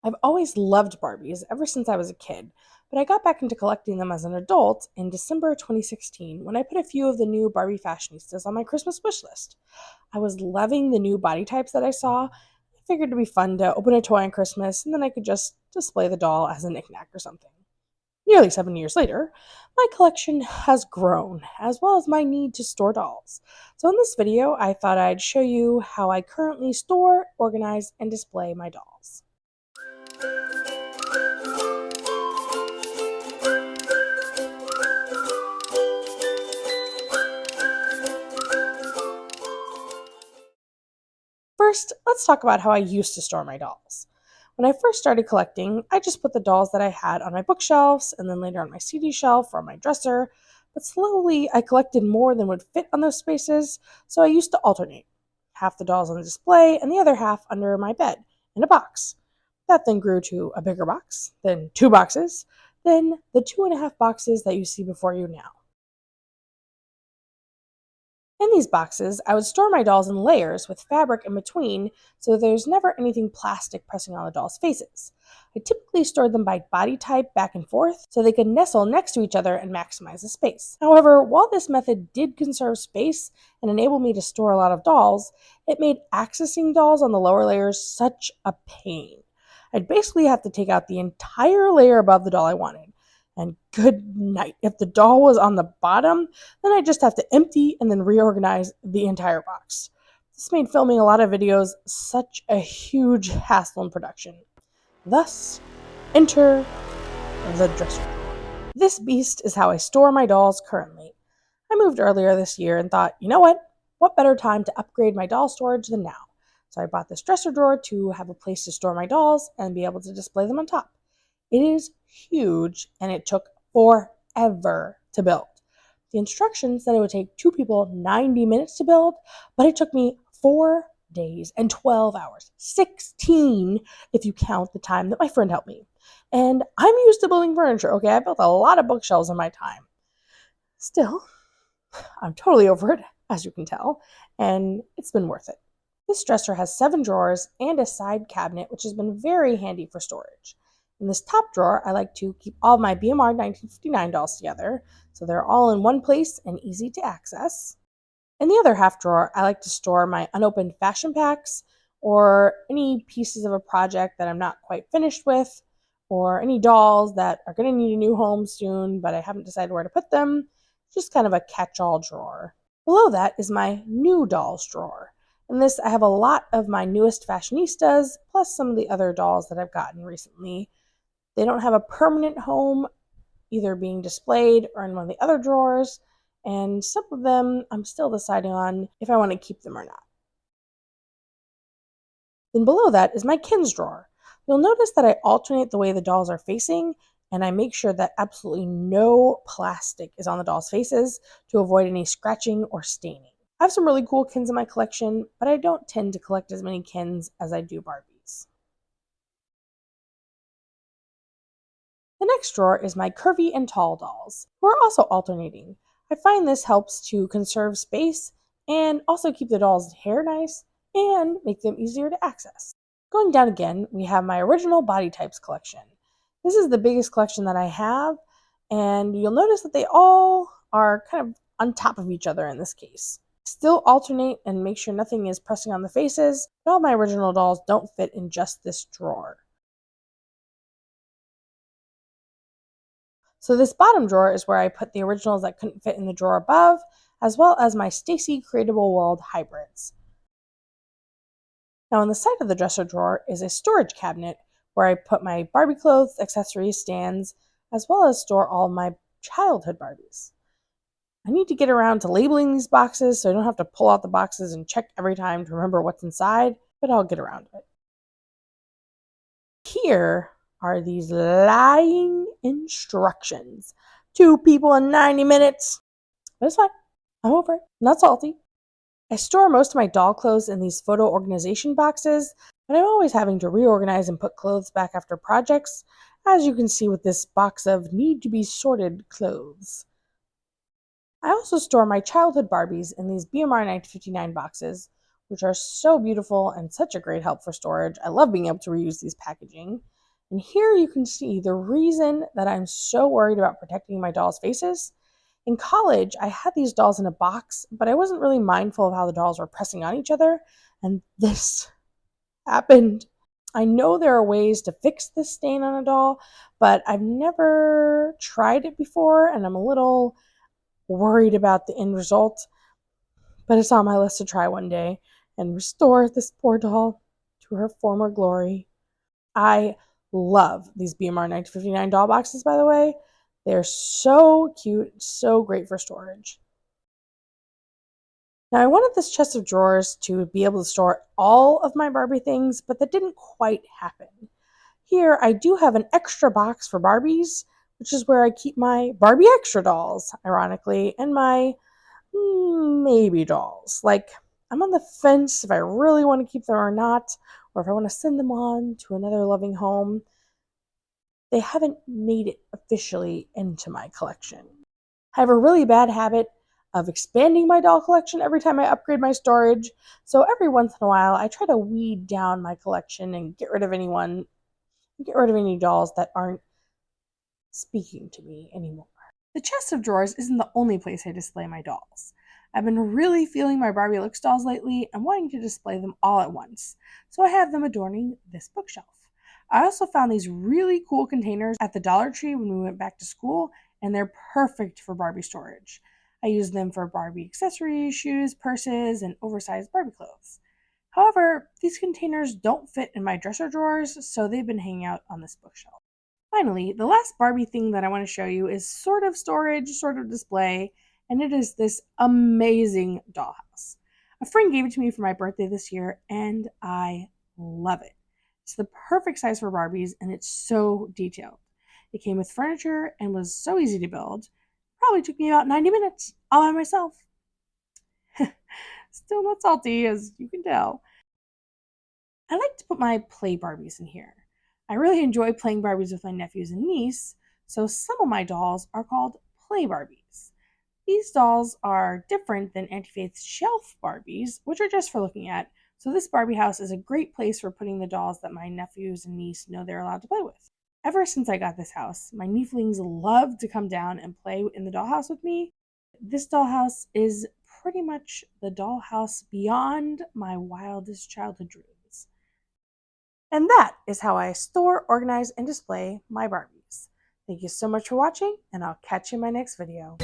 I've always loved Barbies ever since I was a kid, but I got back into collecting them as an adult in December 2016 when I put a few of the new Barbie fashionistas on my Christmas wish list. I was loving the new body types that I saw. I figured it'd be fun to open a toy on Christmas and then I could just display the doll as a knickknack or something. Nearly 7 years later, my collection has grown, as well as my need to store dolls. So in this video, I thought I'd show you how I currently store, organize, and display my dolls. First, let's talk about how I used to store my dolls. When I first started collecting, I just put the dolls that I had on my bookshelves and then later on my CD shelf or on my dresser, but slowly I collected more than would fit on those spaces, so I used to alternate. Half the dolls on display and the other half under my bed in a box. That then grew to a bigger box, then two boxes, then the 2.5 boxes that you see before you now. In these boxes, I would store my dolls in layers with fabric in between so there's never anything plastic pressing on the dolls' faces. I typically stored them by body type back and forth so they could nestle next to each other and maximize the space. However, while this method did conserve space and enable me to store a lot of dolls, it made accessing dolls on the lower layers such a pain. I'd basically have to take out the entire layer above the doll I wanted. And good night. If the doll was on the bottom, then I just have to empty and then reorganize the entire box. This made filming a lot of videos such a huge hassle in production. Thus, enter the dresser drawer. This beast is how I store my dolls currently. I moved earlier this year and thought, you know what? What better time to upgrade my doll storage than now? So I bought this dresser drawer to have a place to store my dolls and be able to display them on top. It is huge and it took forever to build. The instructions said it would take 2 people 90 minutes to build, but it took me 4 days and 12 hours, 16 if you count the time that my friend helped me. And I'm used to building furniture, okay? I built a lot of bookshelves in my time. Still, I'm totally over it, as you can tell, and it's been worth it. This dresser has 7 drawers and a side cabinet, which has been very handy for storage. In this top drawer, I like to keep all of my BMR 1959 dolls together, so they're all in one place and easy to access. In the other half drawer, I like to store my unopened fashion packs, or any pieces of a project that I'm not quite finished with, or any dolls that are going to need a new home soon, but I haven't decided where to put them. Just kind of a catch-all drawer. Below that is my new dolls drawer. In this, I have a lot of my newest fashionistas, plus some of the other dolls that I've gotten recently. They don't have a permanent home, either being displayed or in one of the other drawers, and some of them I'm still deciding on if I want to keep them or not. Then below that is my Kins drawer. You'll notice that I alternate the way the dolls are facing, and I make sure that absolutely no plastic is on the dolls' faces to avoid any scratching or staining. I have some really cool Kins in my collection, but I don't tend to collect as many Kins as I do Barbies. The next drawer is my curvy and tall dolls, who are also alternating. I find this helps to conserve space and also keep the dolls' hair nice and make them easier to access. Going down again, we have my original body types collection. This is the biggest collection that I have, and you'll notice that they all are kind of on top of each other in this case. Still alternate and make sure nothing is pressing on the faces, but all my original dolls don't fit in just this drawer. So this bottom drawer is where I put the originals that couldn't fit in the drawer above, as well as my Stacy Creatable World hybrids. Now on the side of the dresser drawer is a storage cabinet where I put my Barbie clothes, accessories, stands, as well as store all my childhood Barbies. I need to get around to labeling these boxes so I don't have to pull out the boxes and check every time to remember what's inside, but I'll get around to it. Here are these lying instructions. 2 people in 90 minutes. But it's fine. I'm over it. Not salty. I store most of my doll clothes in these photo organization boxes, but I'm always having to reorganize and put clothes back after projects, as you can see with this box of need to be sorted clothes. I also store my childhood Barbies in these BMR 1959 boxes, which are so beautiful and such a great help for storage. I love being able to reuse these packaging. And here you can see the reason that I'm so worried about protecting my dolls' faces. In college, I had these dolls in a box, but I wasn't really mindful of how the dolls were pressing on each other, and this happened. I know there are ways to fix this stain on a doll, but I've never tried it before, and I'm a little worried about the end result. But it's on my list to try one day and restore this poor doll to her former glory. I love these BMR 1959 doll boxes, by the way. They're so cute, so great for storage. Now, I wanted this chest of drawers to be able to store all of my Barbie things, but that didn't quite happen. Here, I do have an extra box for Barbies, which is where I keep my Barbie extra dolls, ironically, and my maybe dolls. Like, I'm on the fence if I really want to keep them or not, or if I want to send them on to another loving home. They haven't made it officially into my collection. I have a really bad habit of expanding my doll collection every time I upgrade my storage, so every once in a while I try to weed down my collection and get rid of any dolls that aren't speaking to me anymore. The chest of drawers isn't the only place I display my dolls. I've been really feeling my Barbie Looks dolls lately and wanting to display them all at once, so I have them adorning this bookshelf. I also found these really cool containers at the Dollar Tree when we went back to school, and they're perfect for Barbie storage. I use them for Barbie accessories, shoes, purses, and oversized Barbie clothes. However, these containers don't fit in my dresser drawers, so they've been hanging out on this bookshelf. Finally, the last Barbie thing that I want to show you is sort of storage, sort of display, and it is this amazing dollhouse. A friend gave it to me for my birthday this year, and I love it. It's the perfect size for Barbies, and it's so detailed. It came with furniture and was so easy to build. Probably took me about 90 minutes all by myself. Still not salty, as you can tell. I like to put my play Barbies in here. I really enjoy playing Barbies with my nephews and niece, so some of my dolls are called play Barbies. These dolls are different than Auntie Faith's shelf Barbies, which are just for looking at, so this Barbie house is a great place for putting the dolls that my nephews and niece know they're allowed to play with. Ever since I got this house, my nieflings love to come down and play in the dollhouse with me. This dollhouse is pretty much the dollhouse beyond my wildest childhood dreams. And that is how I store, organize, and display my Barbies. Thank you so much for watching, and I'll catch you in my next video.